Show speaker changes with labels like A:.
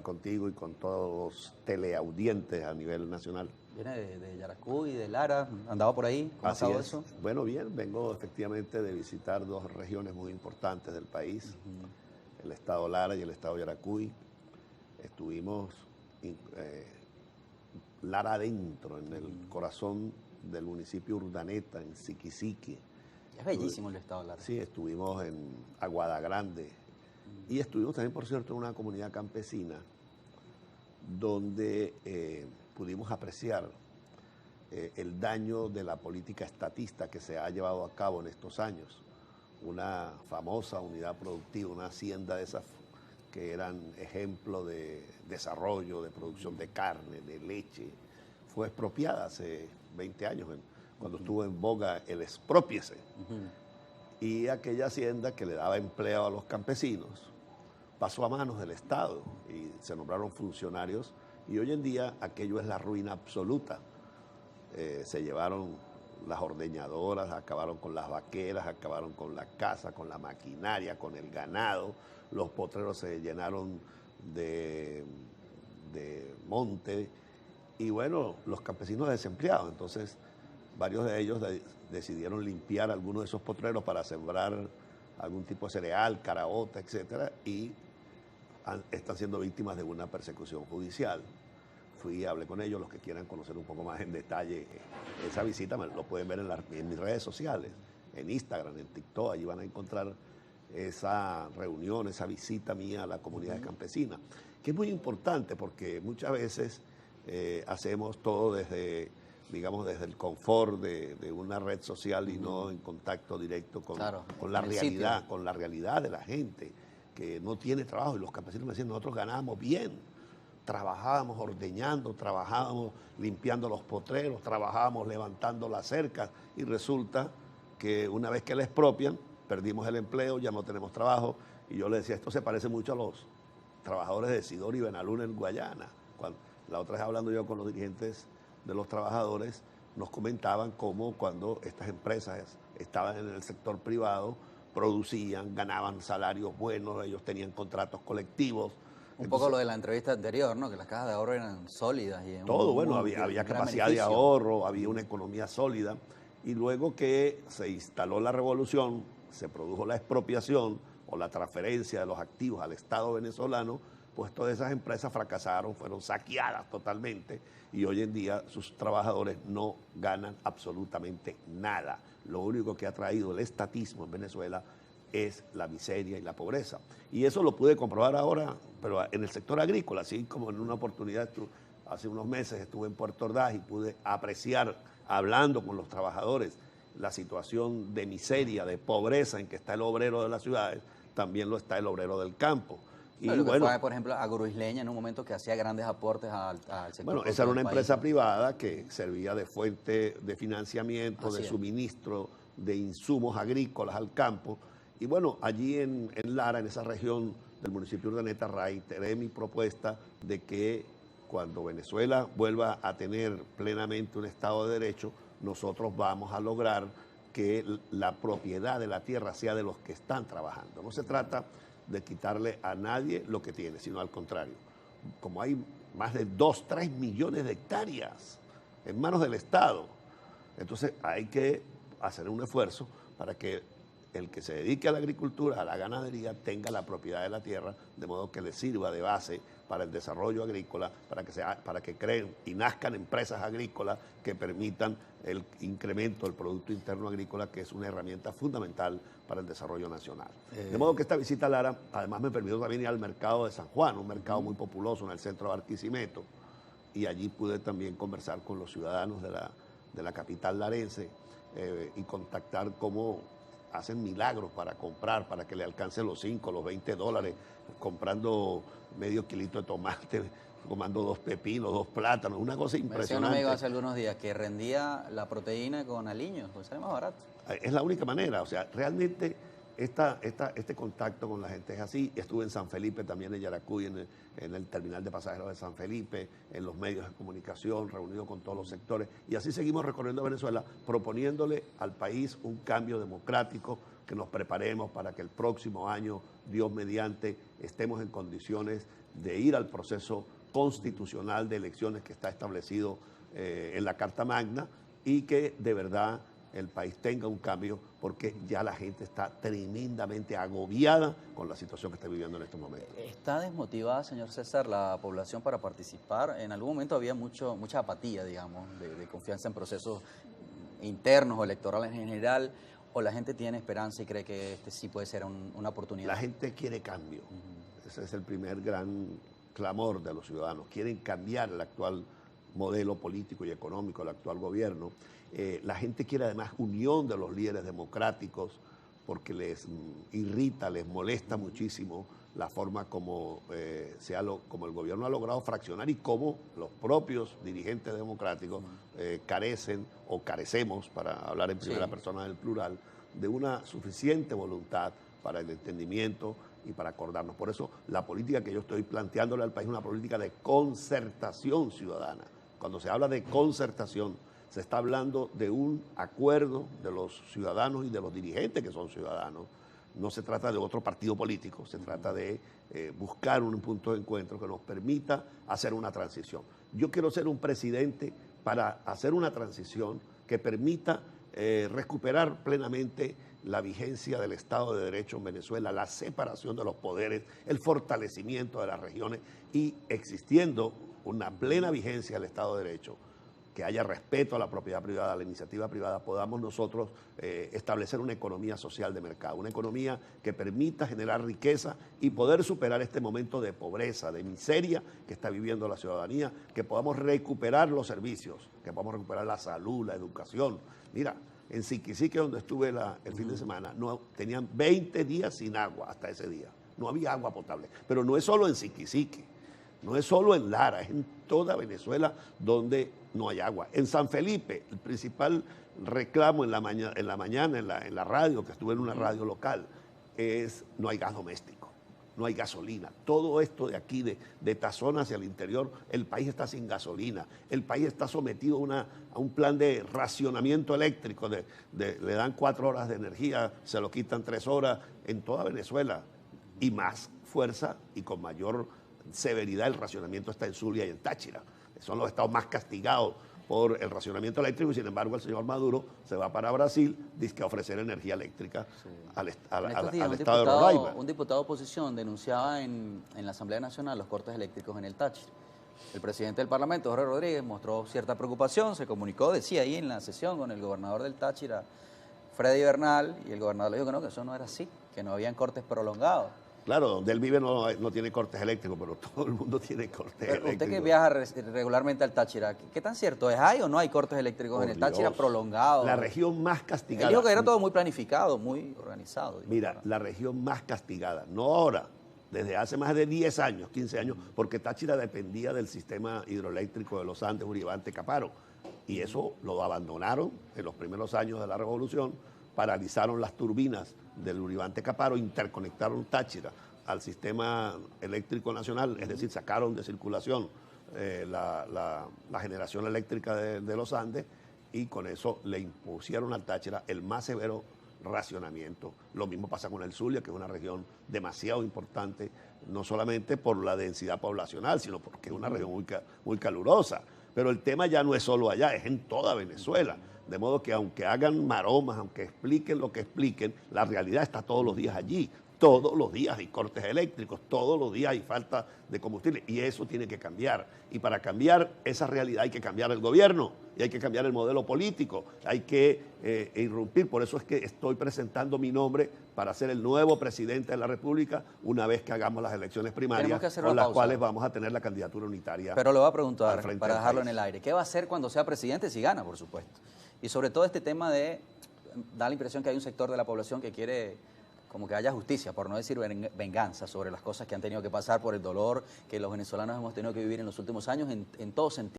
A: contigo y con todos los teleaudientes a nivel nacional.
B: Viene de Yaracuy, de Lara, andaba por ahí, ¿cómo ha
A: Así
B: estado
A: es.
B: eso?
A: Bueno, bien, vengo efectivamente de visitar dos regiones muy importantes del país, el estado Lara y el estado Yaracuy. Estuvimos Lara adentro, en el corazón del municipio Urdaneta, en Siquisique.
B: Es bellísimo el estado de Lara.
A: Sí, estuvimos en Aguada Grande y estuvimos también, por cierto, en una comunidad campesina donde pudimos apreciar el daño de la política estatista que se ha llevado a cabo en estos años. Una famosa unidad productiva, una hacienda de esas que eran ejemplo de desarrollo, de producción de carne, de leche, fue expropiada hace 20 años, cuando estuvo en boga el exprópiese. Y aquella hacienda que le daba empleo a los campesinos pasó a manos del Estado y se nombraron funcionarios, y hoy en día aquello es la ruina absoluta. Se llevaron las ordeñadoras, acabaron con las vaqueras, acabaron con la casa, con la maquinaria, con el ganado. Los potreros se llenaron de monte y bueno, los campesinos desempleados. Entonces varios de ellos decidieron limpiar algunos de esos potreros para sembrar algún tipo de cereal, caraota, etcétera, y están siendo víctimas de una persecución judicial. Fui, hablé con ellos, los que quieran conocer un poco más en detalle esa visita, lo pueden ver en mis redes sociales, en Instagram, en TikTok, allí van a encontrar esa reunión, esa visita mía a la comunidad campesina, que es muy importante porque muchas veces hacemos todo desde, digamos, desde el confort de una red social y no en contacto directo con la realidad, con la realidad de la gente que no tiene trabajo. Y los campesinos me decían, nosotros ganábamos bien. Trabajábamos ordeñando, trabajábamos limpiando los potreros, trabajábamos levantando las cercas y resulta que una vez que la expropian, perdimos el empleo, ya no tenemos trabajo. Y yo le decía, esto se parece mucho a los trabajadores de Sidor y Benaluna en Guayana. La otra vez hablando yo con los dirigentes de los trabajadores, nos comentaban cómo cuando estas empresas estaban en el sector privado, producían, ganaban salarios buenos, ellos tenían contratos colectivos.
B: Un poco lo de la entrevista anterior, ¿no? Que las cajas de ahorro eran sólidas. Y
A: todo, bueno, había capacidad de ahorro, había una economía sólida. Y luego que se instaló la revolución, se produjo la expropiación o la transferencia de los activos al Estado venezolano, pues todas esas empresas fracasaron, fueron saqueadas totalmente y hoy en día sus trabajadores no ganan absolutamente nada. Lo único que ha traído el estatismo en Venezuela es la miseria y la pobreza. Y eso lo pude comprobar ahora, pero en el sector agrícola, así como en una oportunidad, hace unos meses estuve en Puerto Ordaz y pude apreciar, hablando con los trabajadores, la situación de miseria, de pobreza en que está el obrero de las ciudades, también lo está el obrero del campo.
B: Y lo que fue, por ejemplo, Agroisleña en un momento que hacía grandes aportes al sector.
A: Bueno, esa era una empresa privada que servía de fuente de financiamiento, de suministro de insumos agrícolas al campo. Y bueno, allí en Lara, en esa región del municipio de Urdaneta, reiteré mi propuesta de que cuando Venezuela vuelva a tener plenamente un Estado de Derecho, nosotros vamos a lograr que la propiedad de la tierra sea de los que están trabajando. No se trata de quitarle a nadie lo que tiene, sino al contrario. Como hay más de 2, 3 millones de hectáreas en manos del Estado, entonces hay que hacer un esfuerzo para que el que se dedique a la agricultura, a la ganadería, tenga la propiedad de la tierra, de modo que le sirva de base para el desarrollo agrícola, para que creen y nazcan empresas agrícolas que permitan el incremento del Producto Interno Agrícola, que es una herramienta fundamental para el desarrollo nacional. De modo que esta visita a Lara, además me permitió también ir al mercado de San Juan, un mercado muy populoso en el centro de Barquisimeto, y allí pude también conversar con los ciudadanos de la capital larense y contactar cómo hacen milagros para comprar, para que le alcancen los 5, los $20, comprando medio kilito de tomate, tomando 2 pepinos, 2 plátanos, una cosa impresionante.
B: Me decía un amigo hace algunos días que rendía la proteína con aliños, pues sale más barato.
A: Es la única manera, o sea, realmente este contacto con la gente es así. Estuve en San Felipe, también en Yaracuy, en el terminal de pasajeros de San Felipe, en los medios de comunicación, reunido con todos los sectores. Y así seguimos recorriendo Venezuela, proponiéndole al país un cambio democrático, que nos preparemos para que el próximo año, Dios mediante, estemos en condiciones de ir al proceso constitucional de elecciones que está establecido en la Carta Magna y que de verdad el país tenga un cambio, porque ya la gente está tremendamente agobiada con la situación que está viviendo en estos momentos.
B: ¿Está desmotivada, señor César, la población para participar? En algún momento había mucha apatía, digamos, de confianza en procesos internos o electorales en general, o la gente tiene esperanza y cree que este sí puede ser una oportunidad.
A: La gente quiere cambio. Ese es el primer gran clamor de los ciudadanos. Quieren cambiar el actual modelo político y económico, el actual gobierno. La gente quiere además unión de los líderes democráticos, porque les irrita, les molesta muchísimo la forma como el gobierno ha logrado fraccionar y cómo los propios dirigentes democráticos carecen o carecemos, para hablar en primera persona del plural, de una suficiente voluntad para el entendimiento y para acordarnos. Por eso la política que yo estoy planteándole al país es una política de concertación ciudadana. Cuando se habla de concertación, se está hablando de un acuerdo de los ciudadanos y de los dirigentes que son ciudadanos. No se trata de otro partido político, se trata de buscar un punto de encuentro que nos permita hacer una transición. Yo quiero ser un presidente para hacer una transición que permita recuperar plenamente la vigencia del Estado de Derecho en Venezuela, la separación de los poderes, el fortalecimiento de las regiones y existiendo una plena vigencia del Estado de Derecho, que haya respeto a la propiedad privada, a la iniciativa privada, podamos nosotros establecer una economía social de mercado, una economía que permita generar riqueza y poder superar este momento de pobreza, de miseria que está viviendo la ciudadanía, que podamos recuperar los servicios, que podamos recuperar la salud, la educación. Mira, en Siquisique, donde estuve el fin de semana, tenían 20 días sin agua hasta ese día. No había agua potable. Pero no es solo en Siquisique, no es solo en Lara, es en toda Venezuela donde no hay agua. En San Felipe, el principal reclamo en la mañana en la radio, que estuve en una radio local, es no hay gas doméstico, no hay gasolina. Todo esto de aquí, de Tazón hacia el interior, el país está sin gasolina. El país está sometido a un plan de racionamiento eléctrico. Le dan 4 horas de energía, se lo quitan 3 horas en toda Venezuela. Y más fuerza y con mayor severidad el racionamiento está en Zulia y en Táchira. Son los estados más castigados por el racionamiento eléctrico y sin embargo el señor Maduro se va para Brasil, dice que a ofrecer energía eléctrica al estado de Roraima.
B: Un diputado de oposición denunciaba en la Asamblea Nacional los cortes eléctricos en el Táchira. El presidente del Parlamento, Jorge Rodríguez, mostró cierta preocupación, se comunicó, decía ahí en la sesión con el gobernador del Táchira, Freddy Bernal, y el gobernador le dijo que no, que eso no era así, que no habían cortes prolongados.
A: Claro, donde él vive no tiene cortes eléctricos, pero todo el mundo tiene cortes eléctricos.
B: Usted que viaja regularmente al Táchira, ¿qué tan cierto es? ¿Hay o no hay cortes eléctricos en el Táchira prolongados?
A: La región más castigada.
B: Él dijo que era todo muy planificado, muy organizado.
A: Mira, la región más castigada, no ahora, desde hace más de 10 años, 15 años, porque Táchira dependía del sistema hidroeléctrico de los Andes, Uribante, Caparo. Y eso lo abandonaron en los primeros años de la revolución, paralizaron las turbinas del Uribante Caparo, interconectaron Táchira al sistema eléctrico nacional, es decir, sacaron de circulación la generación eléctrica de los Andes y con eso le impusieron al Táchira el más severo racionamiento. Lo mismo pasa con el Zulia, que es una región demasiado importante, no solamente por la densidad poblacional, sino porque es una región muy calurosa. Pero el tema ya no es solo allá, es en toda Venezuela. De modo que aunque hagan maromas, aunque expliquen lo que expliquen, la realidad está todos los días allí. Todos los días hay cortes eléctricos, todos los días hay falta de combustible y eso tiene que cambiar. Y para cambiar esa realidad hay que cambiar el gobierno y hay que cambiar el modelo político, hay que irrumpir. Por eso es que estoy presentando mi nombre para ser el nuevo presidente de la República una vez que hagamos las elecciones primarias con las cuales vamos a tener la candidatura unitaria.
B: Pero lo voy a preguntar para dejarlo en el aire. ¿Qué va a hacer cuando sea presidente si gana, por supuesto? Y sobre todo este tema da la impresión que hay un sector de la población que quiere como que haya justicia, por no decir venganza, sobre las cosas que han tenido que pasar por el dolor que los venezolanos hemos tenido que vivir en los últimos años en todo sentido.